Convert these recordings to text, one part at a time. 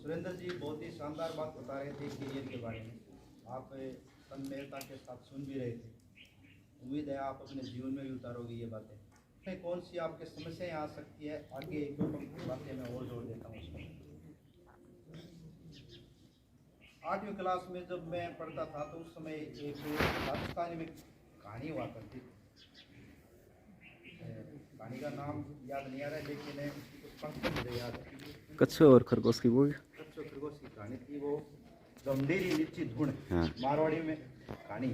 सुरेंद्र जी बहुत ही शानदार बात बता रहे थे करियर के बारे में। आप तन्मयता के साथ सुन भी रहे थे। उम्मीद है आप अपने जीवन में भी उतारोगे ये बातें। कौन सी आपके समस्याएं आ सकती है, आगे एक दो बातें मैं और जोड़ देता हूँ उसमें। 8वीं क्लास में जब मैं पढ़ता था तो उस समय एक राजस्थानी में कहानी हुआ करती थी। कहानी का नाम याद नहीं आ रहा है, लेकिन उसकी कुछ पंक्ति मुझे याद है। कच्छे और खरगोश की वो कच्छे और खरगोश की कहानी थी। वो गंभीरी लीची धुन, हाँ। मारवाड़ी में कहानी।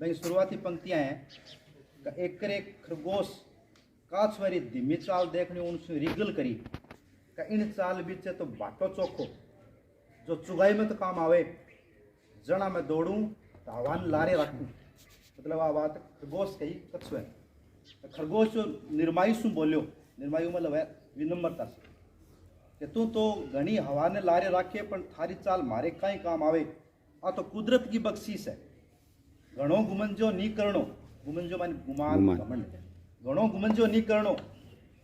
भाई शुरुआती पंक्तियां हैं। एक करे खरगोश काछवारी धीमी चाल देखने उनसे रिगल करी का इन चाल बीच तो बाटो चोखो जो चुगाई में तो काम आवे जना मैं दौड़ूं तो आह्वान लारे रखूं। मतलब आ बात खरगोश कही कछुए खरगोश जो निर्मायु सु बोलियो, निर्मायु मतलब है विनम्रता से कि तू तो घनी हवा ने लारे राखे पण थारी चाल मारे कई काम आवे। आ तो कुदरत की बख्शीश है। घणो गुमंजो नी करनो, गुमंजो माने गुमान घमंड, घणो गुमंजो नी करनो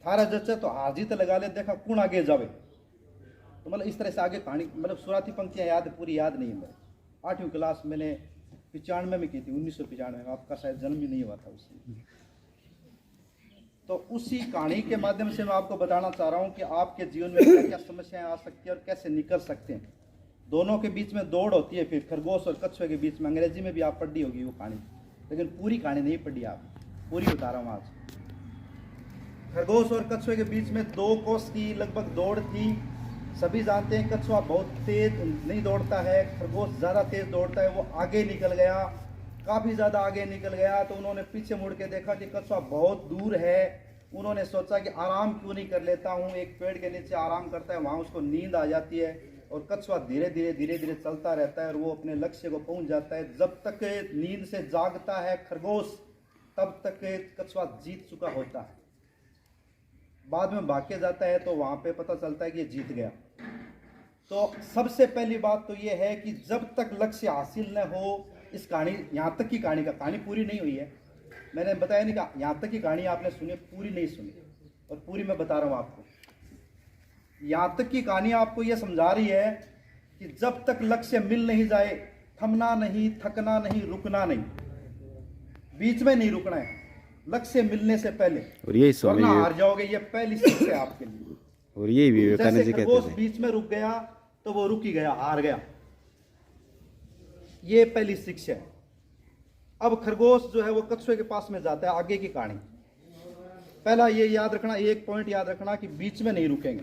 थारा जचे तो हाजित लगा ले देखा कौन आगे जावे। तो मतलब इस तरह से आगे कहानी, मतलब शुरुआती पंक्तियां याद है, पूरी याद नहीं है मेरे। 8वीं क्लास मैंने 95 में की थी, 1995 में। आपका शायद जन्म ही नहीं हुआ था उसमें। तो उसी कहानी के माध्यम से मैं आपको बताना चाह रहा हूँ कि आपके जीवन में क्या क्या समस्याएं आ सकती है और कैसे निकल सकते हैं। दोनों के बीच में दौड़ होती है, फिर खरगोश और कछुए के बीच में। अंग्रेजी में भी आप पढ़ी होगी वो कहानी, लेकिन पूरी कहानी नहीं पढ़ी आप, पूरी बता रहा हूँ आज। खरगोश और कछुए के बीच में 2 कोस की लगभग दौड़ थी। सभी जानते हैं कछुआ बहुत तेज नहीं दौड़ता है, खरगोश ज़्यादा तेज दौड़ता है। वो आगे निकल गया, काफ़ी ज़्यादा आगे निकल गया। तो उन्होंने पीछे मुड़ के देखा कि कछुआ बहुत दूर है। उन्होंने सोचा कि आराम क्यों नहीं कर लेता हूँ, एक पेड़ के नीचे आराम करता है, वहाँ उसको नींद आ जाती है। और कछुआ धीरे धीरे चलता रहता है और वो अपने लक्ष्य को पहुँच जाता है। जब तक नींद से जागता है खरगोश, तब तक कछुआ जीत चुका होता है। बाद में भाग के जाता है तो वहाँ पे पता चलता है कि ये जीत गया। तो सबसे पहली बात तो ये है कि जब तक लक्ष्य हासिल न हो, इस कहानी, यहाँ तक की कहानी पूरी नहीं हुई है। मैंने बताया नहीं कि यहाँ तक की कहानी आपने सुनी, पूरी नहीं सुनी, और पूरी मैं बता रहा हूँ आपको। यहाँ तक की कहानी आपको ये समझा रही है कि जब तक लक्ष्य मिल नहीं जाए, थमना नहीं, थकना नहीं, रुकना नहीं, बीच में नहीं रुकना है लक्ष्य मिलने से पहले, और यही स्वामी वरना हार जाओगे। ये पहली सीख है आपके लिए। और यही विवेकानंद जी कहते थे, बीच में रुक गया तो वो रुक ही गया, हार गया। ये पहली शिक्षा है। अब खरगोश जो है वो कछुए के पास में जाता है। आगे की कहानी, पहला ये याद रखना, एक पॉइंट याद रखना कि बीच में नहीं रुकेंगे।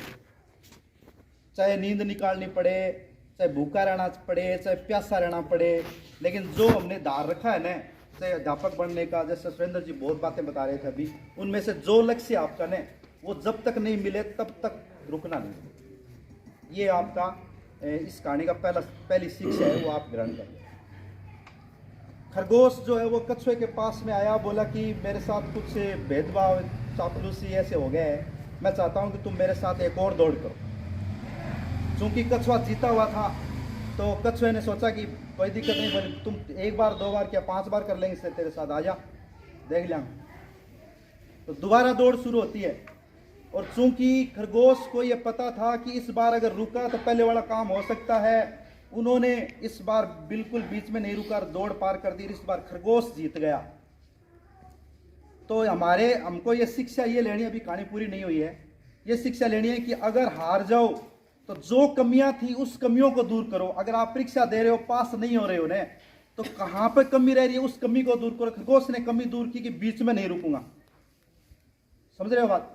चाहे नींद निकालनी पड़े, चाहे भूखा रहना पड़े, चाहे प्यासा रहना पड़े, लेकिन जो हमने धार रखा है ना, चाहे अध्यापक बनने का, जैसे सुरेंद्र जी बहुत बातें बता रहे थे अभी, उनमें से जो लक्ष्य आपका ने वो जब तक नहीं मिले तब तक रुकना नहीं। ये आपका इस कहानी का पहली शिक्षा है, वो आप ग्रहण करें। खरगोश जो है वो कछुए के पास में आया, बोला कि मेरे साथ कुछ भेदभाव, चापलूसी ऐसे हो गया है, मैं चाहता हूँ कि तुम मेरे साथ एक और दौड़ करो। चूंकि कछुआ जीता हुआ था तो कछुए ने सोचा कि कोई दिक्कत नहीं, बोले तुम 1 बार 2 बार क्या 5 बार कर लेंगे, तेरे साथ आ जा, देख लेंगे। तो दोबारा दौड़ शुरू होती है। और चूंकि खरगोश को यह पता था कि इस बार अगर रुका तो पहले वाला काम हो सकता है, उन्होंने इस बार बिल्कुल बीच में नहीं रुका, दौड़ पार कर दी। इस बार खरगोश जीत गया। तो हमको ये शिक्षा ये लेनी, अभी कहानी पूरी नहीं हुई है, ये शिक्षा लेनी है कि अगर हार जाओ तो जो कमियां थी उस कमियों को दूर करो। अगर आप परीक्षा दे रहे हो, पास नहीं हो रहे हो ने, तो कहां पे कमी रह रही है उस कमी को दूर करो। खरगोश ने कमी दूर की कि बीच में नहीं रुकूंगा। समझ रहे हो बात?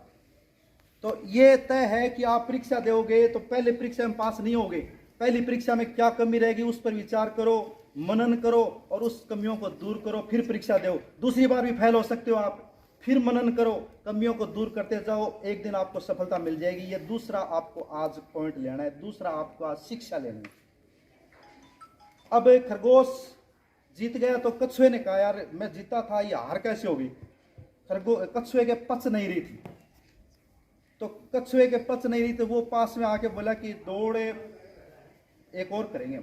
तो ये तय है कि आप परीक्षा दोगे तो पहले परीक्षा में पास नहीं होगे। पहली परीक्षा में क्या कमी रहेगी उस पर विचार करो, मनन करो और उस कमियों को दूर करो, फिर परीक्षा दो। दूसरी बार भी फेल हो सकते हो आप, फिर मनन करो, कमियों को दूर करते जाओ, एक दिन आपको सफलता मिल जाएगी। ये दूसरा आपको आज पॉइंट लेना है, दूसरा आपको आज शिक्षा लेनी है। अब खरगोश जीत गया तो कछुए ने कहा यार मैं जीता था, ये हार कैसे होगी? कछुए के पच नहीं रही थी। तो कछुए के पच नहीं रही तो वो पास में आके बोला कि दौड़ एक और करेंगे।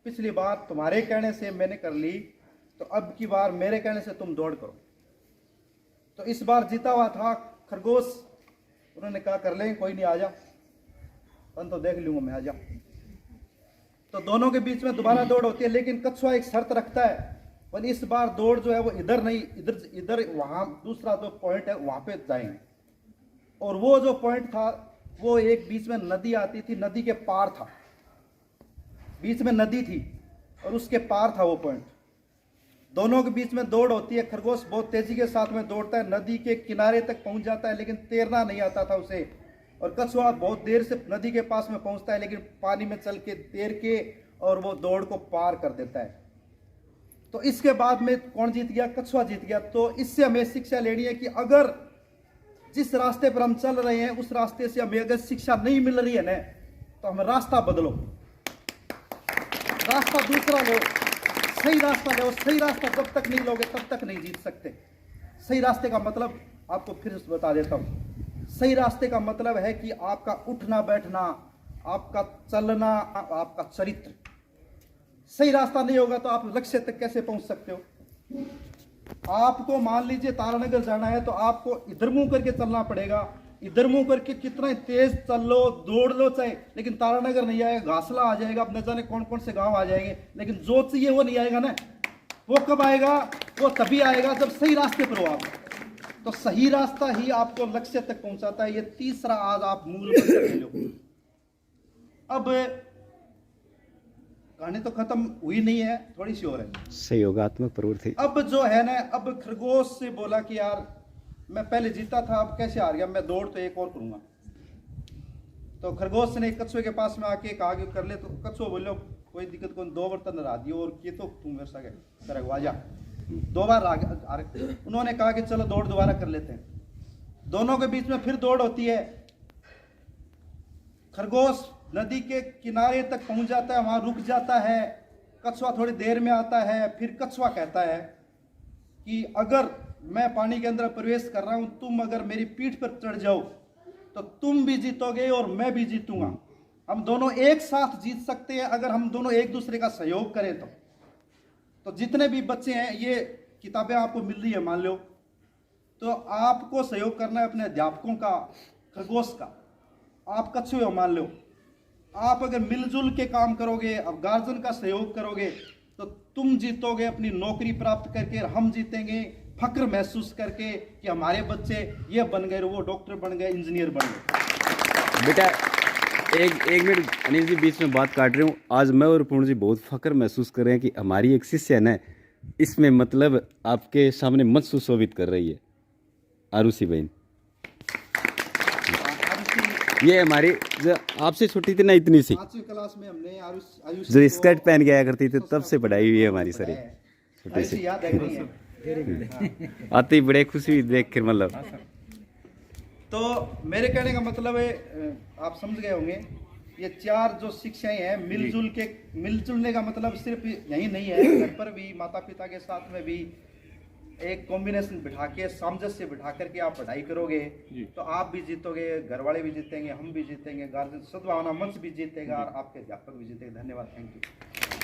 पिछली बार तुम्हारे कहने से मैंने कर ली, तो अब की बार मेरे कहने से तुम दौड़ करो। तो इस बार जीता हुआ था खरगोश, उन्होंने कहा कर लेंगे, कोई नहीं, आ जा। अपन तो देख लूंगा मैं, आ जा। तो दोनों के बीच में दोबारा दौड़ होती है, लेकिन कछुआ एक शर्त रखता है, पर इस बार दौड़ जो है वो इधर नहीं, इधर वहां दूसरा जो पॉइंट है वहां पे जाएंगे। और वो जो पॉइंट था वो एक बीच में नदी आती थी, नदी के पार था, बीच में नदी थी और उसके पार था वो पॉइंट। दोनों के बीच में दौड़ होती है, खरगोश बहुत तेजी के साथ में दौड़ता है, नदी के किनारे तक पहुंच जाता है, लेकिन तैरना नहीं आता था उसे। और कछुआ बहुत देर से नदी के पास में पहुंचता है, लेकिन पानी में चल के तैर के और वो दौड़ को पार कर देता है। तो इसके बाद में कौन जीत गया? कछुआ जीत गया। तो इससे हमें शिक्षा लेनी है कि अगर जिस रास्ते पर हम चल रहे हैं उस रास्ते से हमें अगर शिक्षा नहीं मिल रही है ना, तो हम रास्ता बदलो, रास्ता दूसरा लो, सही रास्ता लो। सही रास्ता जब तक नहीं लोगे तब तक नहीं जीत सकते। सही रास्ते का मतलब आपको फिर बता देता हूं। सही रास्ते का मतलब है कि आपका उठना बैठना, आपका चलना, आपका चरित्र। सही रास्ता नहीं होगा तो आप लक्ष्य तक कैसे पहुंच सकते हो? आपको मान लीजिए तारानगर जाना है तो आपको इधर मुंह करके चलना पड़ेगा, इधर मुंह करके कितना तेज चल लो, दौड़ लो चाहे, लेकिन तारानगर नहीं आएगा, घासला आ जाएगा, अब न जाने कौन कौन से गांव आ जाएंगे, लेकिन जो चाहिए वो नहीं आएगा ना। वो कब आएगा? वो तभी आएगा जब सही रास्ते पर हो आप। तो सही रास्ता ही आपको लक्ष्य तक पहुंचाता है। ये तीसरा आज आप मूल मंत्र ले लो। अब कहानी तो खत्म हुई नहीं है, थोड़ी सी और है। सहयोगात्मक प्रवृत्ति। अब जो है ना, अब खरगोश से बोला कि यार मैं पहले जीता था, अब कैसे हार गया, मैं दौड़ तो एक और करूंगा। तो खरगोश ने कछुए के पास में आके कहा कि कर ले। तो कछुआ बोलो कोई दिक्कत कौन, 2 बर्तन रहा दियो और ये तो तुम मेरे साथ करगवा जा। 2 बार उन्होंने कहा कि चलो दौड़ दोबारा कर लेते हैं। दोनों के बीच में फिर दौड़ होती है। खरगोश नदी के किनारे तक पहुंच जाता है, वहां रुक जाता है। कछुआ थोड़ी देर में आता है। फिर कछुआ कहता है कि अगर मैं पानी के अंदर प्रवेश कर रहा हूं, तुम अगर मेरी पीठ पर चढ़ जाओ तो तुम भी जीतोगे और मैं भी जीतूंगा। हम दोनों एक साथ जीत सकते हैं अगर हम दोनों एक दूसरे का सहयोग करें। तो जितने भी बच्चे हैं, ये किताबें आपको मिल रही है मान लो, तो आपको सहयोग करना है अपने अध्यापकों का, खरगोश का। आप कछुए हो मान लो, आप अगर मिलजुल के काम करोगे, अब गार्जियन का सहयोग करोगे तो तुम जीतोगे, अपनी नौकरी प्राप्त करके, और हम जीतेंगे फक्र महसूस करके कि हमारे बच्चे ये बन गए, वो डॉक्टर बन गए, इंजीनियर बन गए। बेटा एक मिनट अनिल जी, बीच में बात काट रही हूँ। आज मैं और पूर्ण जी बहुत फक्र महसूस कर रहे हैं कि हमारी एक शिष्य है ना, इसमें मतलब आपके सामने मंच सुशोभित कर रही है आरुषि बहन। ये हमारी जो आपसे छोटी थी ना, इतनी सी 5वीं क्लास में हमने आयुष जो स्कर्ट पहन के आया करती थी, तब से पढ़ाई हुई है हमारी सर। छोटी सी याद है आती बड़े खुशी हुई देख कर। मतलब तो मेरे कहने का मतलब है, आप समझ गए होंगे, ये 4 जो शिक्षाएं हैं, मिलजुलने का मतलब सिर्फ यही नहीं है, घर पर भी माता पिता के साथ में भी एक कॉम्बिनेशन बिठा के, सामंजस्य बिठा करके आप पढ़ाई करोगे तो आप भी जीतोगे, घर वाले भी जीतेंगे, हम भी जीतेंगे, गार्जियन सद्भावना मंच भी जीतेगा और आपके अध्यापक भी जीतेंगे। धन्यवाद, थैंक यू।